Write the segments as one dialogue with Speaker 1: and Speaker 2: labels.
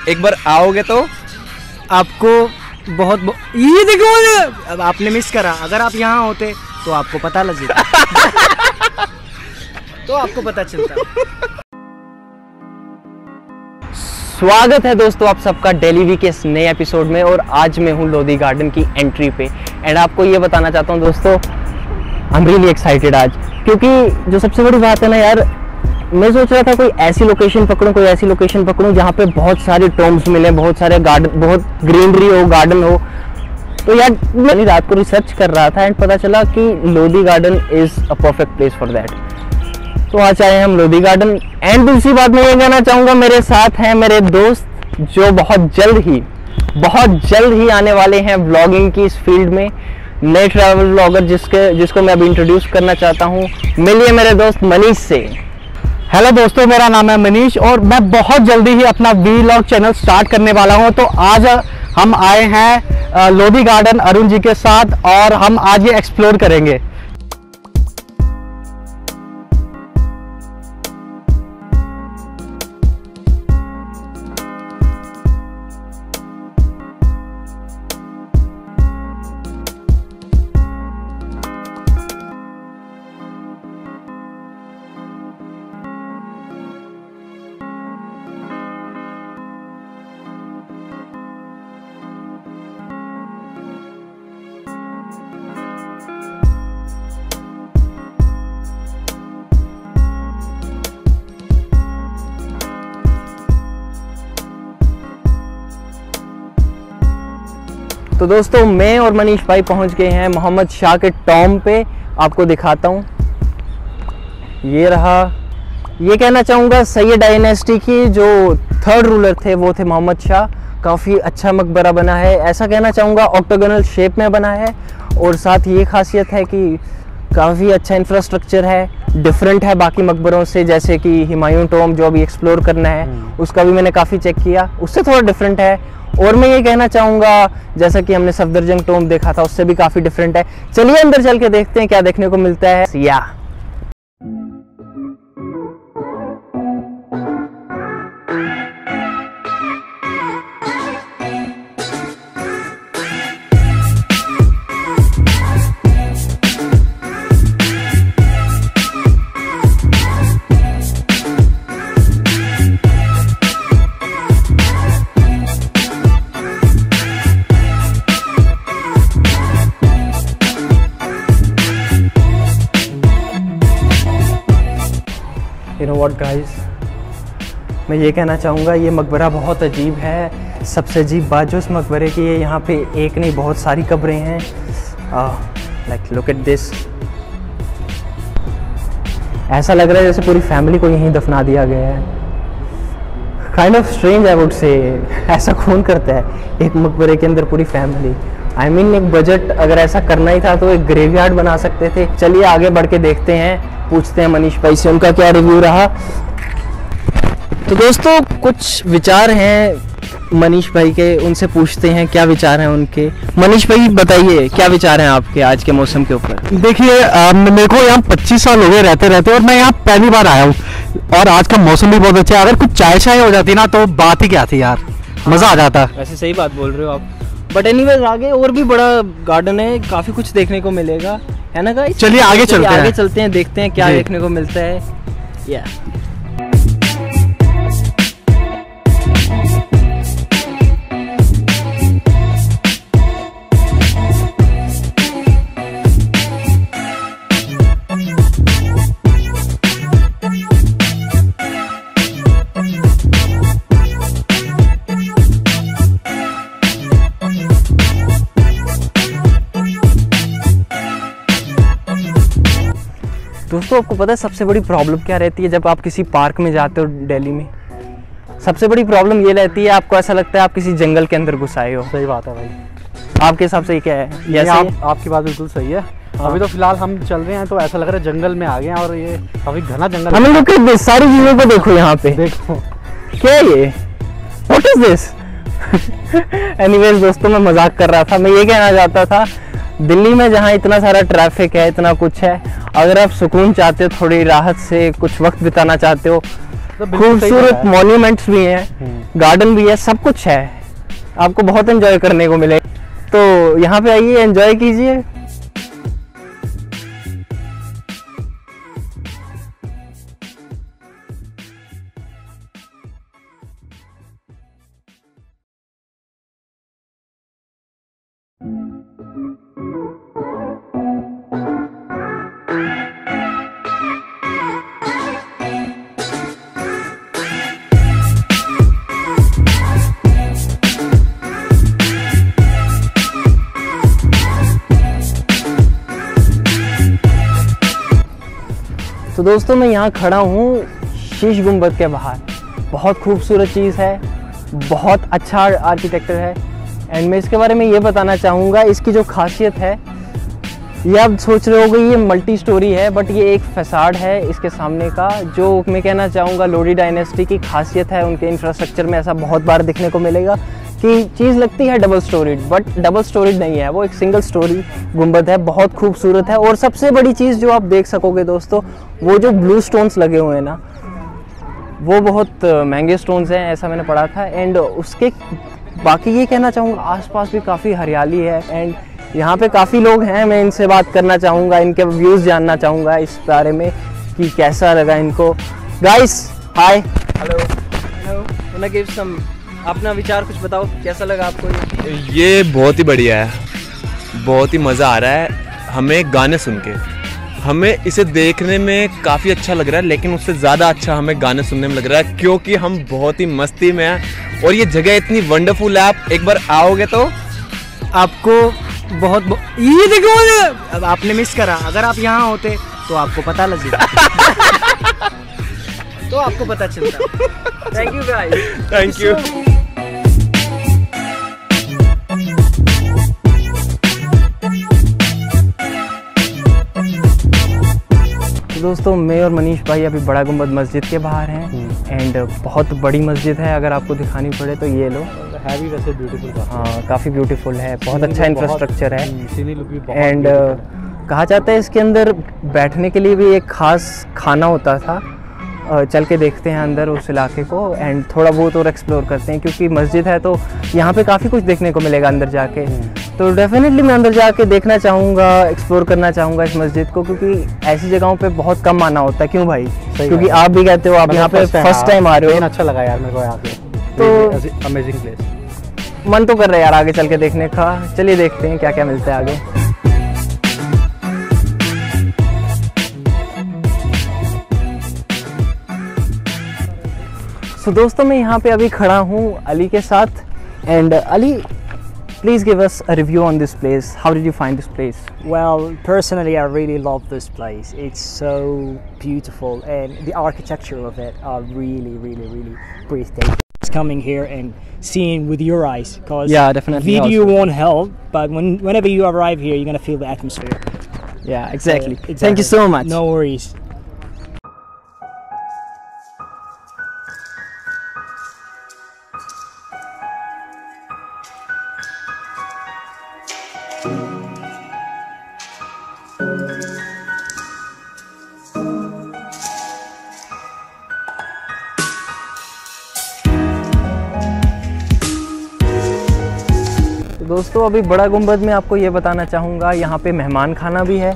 Speaker 1: एक बार आओगे तो
Speaker 2: आपको ये देखो, अब आपने मिस करा। अगर आप यहाँ होते तो आपको पता लगेगा। तो आपको पता चलता।
Speaker 3: स्वागत है दोस्तों आप सबका डेली वीक के इस नए एपिसोड में। और आज मैं हूँ लोधी गार्डन की एंट्री पे। एंड आपको ये बताना चाहता हूँ दोस्तों, आई एम रियली एक्साइटेड आज, क्योंकि जो सबसे बड़ी बात है ना यार, मैं सोच रहा था कोई ऐसी लोकेशन पकड़ूं जहाँ पे बहुत सारे टॉम्स मिले, बहुत सारे गार्डन, बहुत ग्रीनरी हो, गार्डन हो। तो यार मैंने रात को रिसर्च कर रहा था एंड पता चला कि Lodhi garden is a perfect place for that. तो आज आए हम लोधी गार्डन। एंड दूसरी बात मैं ये कहना चाहूँगा, मेरे साथ हैं मेरे दोस्त जो बहुत जल्द ही आने वाले हैं व्लॉगिंग की इस फील्ड में, नए ट्रैवल व्लॉगर जिसको मैं अभी इंट्रोड्यूस करना चाहता हूँ। मिलिए मेरे दोस्त मनीष से।
Speaker 4: हेलो दोस्तों, मेरा नाम है मनीष और मैं बहुत जल्दी ही अपना वीलॉग चैनल स्टार्ट करने वाला हूं। तो आज हम आए हैं लोधी गार्डन अरुण जी के साथ और हम आज ये एक्सप्लोर करेंगे।
Speaker 3: तो दोस्तों मैं और मनीष भाई पहुंच गए हैं मोहम्मद शाह के टॉम पे। आपको दिखाता हूं, ये रहा। ये कहना चाहूँगा सैयद डायनेस्टी की जो थर्ड रूलर थे वो थे मोहम्मद शाह। काफ़ी अच्छा मकबरा बना है, ऐसा कहना चाहूँगा ऑक्टागोनल शेप में बना है। और साथ ये खासियत है कि काफ़ी अच्छा इंफ्रास्ट्रक्चर है, डिफरेंट है बाकी मकबरों से। जैसे कि हुमायूं टॉम जो अभी एक्सप्लोर करना है उसका भी मैंने काफ़ी चेक किया, उससे थोड़ा डिफरेंट है। और मैं ये कहना चाहूँगा जैसा कि हमने सफदरजंग टॉम देखा था उससे भी काफ़ी डिफरेंट है। चलिए अंदर चल के देखते हैं क्या देखने को मिलता है। या यू नो व्हाट गाइस, मैं ये कहना चाहूँगा ये मकबरा बहुत अजीब है। सबसे अजीब बात जो इस मकबरे की है, यहाँ पे एक नहीं बहुत सारी कब्रें हैं। लाइक लुक एट दिस, ऐसा लग रहा है जैसे पूरी फैमिली को यहीं दफना दिया गया है। Kind of strange I would say, ऐसा कौन करता है एक मकबरे के अंदर पूरी फैमिली। आई मीन एक बजट अगर ऐसा करना ही था तो एक ग्रेवयार्ड बना सकते थे। चलिए आगे बढ़ के देखते हैं, पूछते हैं मनीष भाई से उनका क्या रिव्यू रहा। तो दोस्तों कुछ विचार हैं मनीष भाई के, उनसे पूछते हैं क्या विचार हैं उनके। मनीष भाई बताइए क्या विचार हैं आपके आज के मौसम के ऊपर।
Speaker 4: देखिए मेरे को यहाँ 25 साल हो गए रहते और मैं यहाँ पहली बार आया हूँ और आज का मौसम भी बहुत अच्छा है। अगर कुछ चाय हो जाती ना तो बात ही क्या थी यार, मजा आ जाता।
Speaker 3: वैसे सही बात बोल रहे हो आप, बट एनीवेज आगे और भी बड़ा गार्डन है, काफी कुछ देखने को मिलेगा, है ना गाइस।
Speaker 4: चलिए आगे चलते हैं,
Speaker 3: देखते हैं क्या देखने को मिलता है। या दोस्तों आपको पता है सबसे बड़ी प्रॉब्लम क्या रहती है जब आप किसी पार्क में जाते हो दिल्ली में? सबसे बड़ी प्रॉब्लम ये रहती है, आपको ऐसा लगता है आप किसी जंगल के अंदर घुस आए हो।
Speaker 4: सही बात है भाई,
Speaker 3: आपके हिसाब से क्या है?
Speaker 4: ये आपकी बात बिल्कुल सही है। अभी तो फिलहाल हम चल रहे हैं तो ऐसा लग रहा है जंगल में आ गए हैं और ये काफी घना जंगल।
Speaker 3: हमें लोग सारी चीजों को देखो यहाँ पे,
Speaker 4: देखो
Speaker 3: क्या है ये, व्हाट इज दिस। एनीवेज दोस्तों मैं मजाक कर रहा था, मैं ये कहना चाहता था दिल्ली में जहाँ इतना सारा ट्रैफिक है, इतना कुछ है, अगर आप सुकून चाहते हो, थोड़ी राहत से कुछ वक्त बिताना चाहते हो,
Speaker 4: तो बिल्कुल सही
Speaker 3: खूबसूरत
Speaker 4: बताया।
Speaker 3: मॉन्यूमेंट्स भी हैं, गार्डन भी है, सब कुछ है, आपको बहुत एंजॉय करने को मिले। तो यहाँ पे आइए, एंजॉय कीजिए। तो दोस्तों मैं यहाँ खड़ा हूँ शीश गुंबद के बाहर। बहुत खूबसूरत चीज़ है, बहुत अच्छा आर्किटेक्चर है। एंड मैं इसके बारे में ये बताना चाहूँगा, इसकी जो खासियत है, ये आप सोच रहे होगे ये मल्टी स्टोरी है, बट ये एक फसाड है इसके सामने का। जो मैं कहना चाहूँगा लोधी डायनेस्टी की खासियत है, उनके इंफ्रास्ट्रक्चर में ऐसा बहुत बार देखने को मिलेगा कि चीज़ लगती है double storeyed, but double storeyed नहीं है, वो एक सिंगल स्टोरी गुंबद है, बहुत खूबसूरत है। और सबसे बड़ी चीज़ जो आप देख सकोगे दोस्तों, वो जो ब्लू स्टोन्स लगे हुए हैं ना, वो बहुत महंगे स्टोन्स हैं, ऐसा मैंने पढ़ा था। एंड उसके बाकी ये कहना चाहूँगा आसपास भी काफ़ी हरियाली है। एंड यहाँ पे काफ़ी लोग हैं, मैं इनसे बात करना चाहूँगा, इनके व्यूज़ जानना चाहूँगा इस बारे में कि कैसा लगा इनको। Guys hi, hello hello, want give some अपना विचार कुछ बताओ, कैसा लगा आपको
Speaker 1: ये बहुत ही बढ़िया है, बहुत ही मज़ा आ रहा है हमें गाने सुन के। हमें इसे देखने में काफ़ी अच्छा लग रहा है, लेकिन उससे ज़्यादा अच्छा हमें गाने सुनने में लग रहा है, क्योंकि हम बहुत ही मस्ती में हैं और ये जगह इतनी वंडरफुल है। आप एक बार आओगे तो
Speaker 2: आपको ये देखो, अब आपने मिस करा। अगर आप यहाँ होते तो आपको पता लगेगा। तो आपको पता चलता।
Speaker 3: Thank you guys,
Speaker 1: thank you.
Speaker 3: तो दोस्तों मैं और मनीष भाई अभी बड़ा गुंबद मस्जिद के बाहर हैं। एंड बहुत बड़ी मस्जिद है, अगर आपको दिखानी पड़े तो ये लो,
Speaker 4: है भी वैसे ब्यूटीफुल।
Speaker 3: हाँ काफ़ी ब्यूटीफुल है, बहुत अच्छा इंफ्रास्ट्रक्चर है।
Speaker 4: सीनरी लुक भी बहुत
Speaker 3: एंड कहा जाता है इसके अंदर बैठने के लिए भी एक ख़ास खाना होता था। चल के देखते हैं अंदर उस इलाके को एंड थोड़ा बहुत और एक्सप्लोर करते हैं, क्योंकि मस्जिद है तो यहाँ पे काफ़ी कुछ देखने को मिलेगा अंदर जाके। तो डेफिनेटली मैं अंदर जाके देखना चाहूँगा, एक्सप्लोर करना चाहूँगा इस मस्जिद को, क्योंकि ऐसी जगहों पे बहुत कम आना होता है। क्यों भाई? क्योंकि आप भी कहते हो, आप यहाँ पे फर्स्ट टाइम आ रहे हो।
Speaker 4: अच्छा लगा यार मेरे को आके,
Speaker 3: तो
Speaker 4: अमेजिंग प्लेस।
Speaker 3: मन तो कर रहा है यार आगे चल के देखने का। चलिए देखते हैं क्या क्या मिलता है आगे। तो दोस्तों मैं यहाँ पे अभी खड़ा हूँ अली के साथ। And Ali, please give us a review on this place. How did you find this place?
Speaker 2: Well, personally, I really love this place. It's so beautiful, and the architecture of it are really, really, really breathtaking. It's coming here and seeing with your eyes, because
Speaker 3: Yeah, definitely
Speaker 2: video
Speaker 3: also.
Speaker 2: won't help. But whenever you arrive here, you're gonna feel the atmosphere.
Speaker 3: Yeah, exactly.
Speaker 2: Exactly.
Speaker 3: Thank you so much.
Speaker 2: No worries.
Speaker 3: दोस्तों अभी बड़ा गुंबद में आपको ये बताना चाहूँगा, यहाँ पे मेहमान खाना भी है।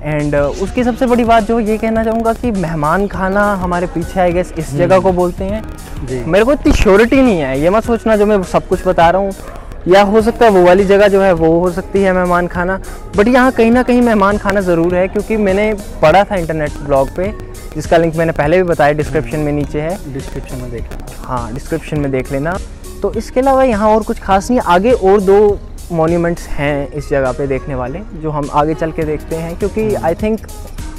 Speaker 3: एंड उसकी सबसे बड़ी बात जो ये कहना चाहूँगा कि मेहमान खाना हमारे पीछे आई गेस इस जगह को बोलते हैं
Speaker 4: जी।
Speaker 3: मेरे को इतनी श्योरिटी नहीं है, ये मत सोचना जो मैं सब कुछ बता रहा हूँ, या हो सकता है वो वाली जगह जो है वो हो सकती है मेहमान खाना, बट यहाँ कहीं ना कहीं मेहमान खाना ज़रूर है, क्योंकि मैंने पढ़ा था इंटरनेट ब्लॉग पे, जिसका लिंक मैंने पहले भी बताया, डिस्क्रिप्शन में नीचे है,
Speaker 4: डिस्क्रिप्शन में देख लेना।
Speaker 3: हाँ डिस्क्रिप्शन में देख लेना। तो इसके अलावा यहाँ और कुछ खास नहीं, आगे और 2 मॉन्यूमेंट्स हैं इस जगह पे देखने वाले, जो हम आगे चल के देखते हैं, क्योंकि आई थिंक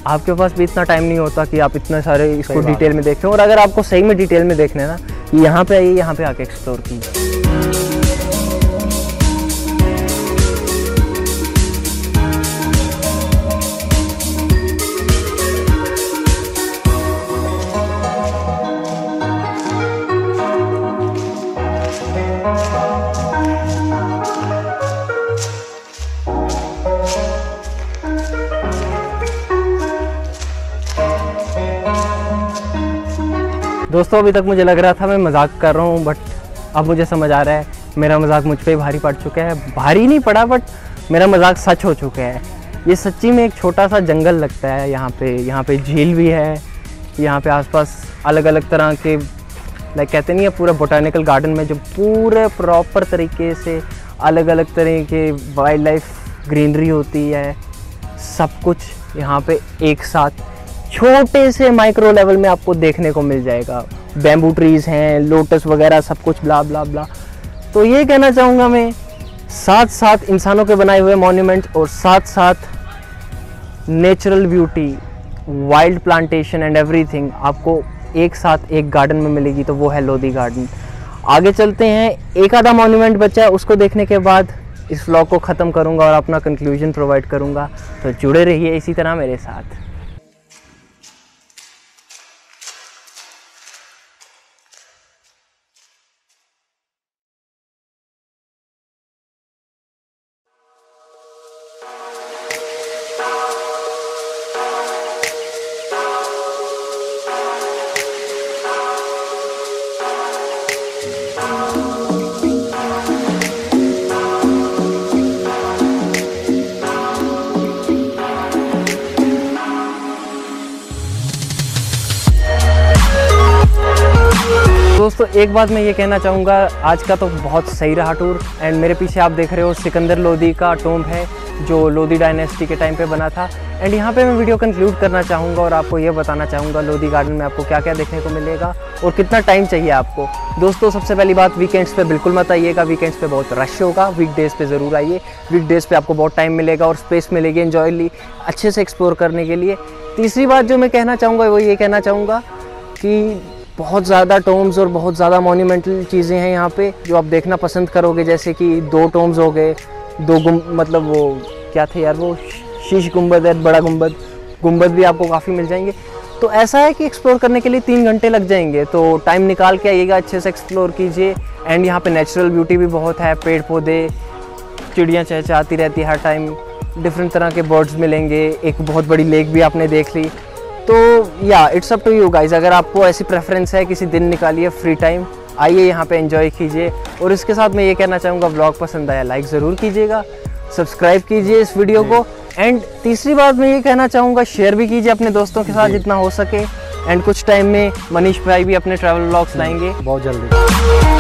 Speaker 3: आपके पास भी इतना टाइम नहीं होता कि आप इतने सारे इसको डिटेल में देखें। और अगर आपको सही में डिटेल में देखना है ना, यहाँ पे आइए, यहाँ पे आके एक्सप्लोर कीजिए। दोस्तों अभी तक मुझे लग रहा था मैं मजाक कर रहा हूँ, बट अब मुझे समझ आ रहा है मेरा मजाक मुझ पे भारी पड़ चुका है। भारी नहीं पड़ा, बट मेरा मजाक सच हो चुका है। ये सच्ची में एक छोटा सा जंगल लगता है यहाँ पे झील भी है, यहाँ पे आसपास अलग अलग तरह के लाइक कहते नहीं है पूरा बोटानिकल गार्डन में जो पूरे प्रॉपर तरीके से अलग अलग तरह के वाइल्ड लाइफ ग्रीनरी होती है, सब कुछ यहाँ पे एक साथ छोटे से माइक्रो लेवल में आपको देखने को मिल जाएगा। बैम्बू ट्रीज़ हैं, लोटस वगैरह सब कुछ ब्ला ब्ला ब्ला। तो ये कहना चाहूँगा मैं, साथ साथ इंसानों के बनाए हुए मॉन्यूमेंट्स और साथ साथ natural beauty, wild plantation and everything आपको एक साथ एक गार्डन में मिलेगी, तो वो है लोधी गार्डन। आगे चलते हैं, एक आधा मॉन्यूमेंट बचा है, उसको देखने के बाद इस व्लॉग को ख़त्म करूँगा और अपना कंक्लूजन प्रोवाइड करूँगा। तो जुड़े रहिए इसी तरह मेरे साथ। दोस्तों एक बात मैं ये कहना चाहूँगा, आज का तो बहुत सही रहा टूर। एंड मेरे पीछे आप देख रहे हो सिकंदर लोधी का टोम्ब है जो लोधी डायनेस्टी के टाइम पे बना था। एंड यहाँ पे मैं वीडियो कंक्लूड करना चाहूँगा और आपको ये बताना चाहूँगा लोधी गार्डन में आपको क्या क्या देखने को मिलेगा और कितना टाइम चाहिए आपको। दोस्तों सबसे पहली बात, वीकेंड्स पे बिल्कुल मत आइएगा, वीकेंड्स पे बहुत रश होगा। वीकडेज़ पे ज़रूर आइए, वीकडेज़ पे आपको बहुत टाइम मिलेगा और स्पेस मिलेगी एंजॉयली अच्छे से एक्सप्लोर करने के लिए। तीसरी बात जो मैं कहना चाहूँगा वो ये कहना चाहूँगा कि बहुत ज़्यादा टोम्स और बहुत ज़्यादा मॉन्यूमेंटल चीज़ें हैं यहाँ पे जो आप देखना पसंद करोगे, जैसे कि 2 टोम्स हो गए, 2 मतलब वो क्या थे यार, वो शीश गुंबद है, बड़ा गुंबद भी आपको काफ़ी मिल जाएंगे। तो ऐसा है कि एक्सप्लोर करने के लिए 3 घंटे लग जाएंगे, तो टाइम निकाल के आइएगा, अच्छे से एक्सप्लोर कीजिए। एंड यहाँ पे नेचुरल ब्यूटी भी बहुत है, पेड़ पौधे, चिड़ियाँ चहचहाती रहती है हर टाइम, डिफरेंट तरह के बर्ड्स मिलेंगे, एक बहुत बड़ी लेक भी आपने देख ली। तो या it's up to you guys, अगर आपको ऐसी प्रेफरेंस है किसी दिन निकालिए फ्री टाइम, आइए यहाँ पे एंजॉय कीजिए। और इसके साथ मैं ये कहना चाहूँगा, व्लॉग पसंद आया लाइक ज़रूर कीजिएगा, सब्सक्राइब कीजिए इस वीडियो को। एंड तीसरी बात मैं ये कहना चाहूँगा, शेयर भी कीजिए अपने दोस्तों के साथ जितना हो सके। एंड कुछ टाइम में मनीष भाई भी अपने ट्रैवल व्लॉग्स लाएंगे
Speaker 4: बहुत जल्दी।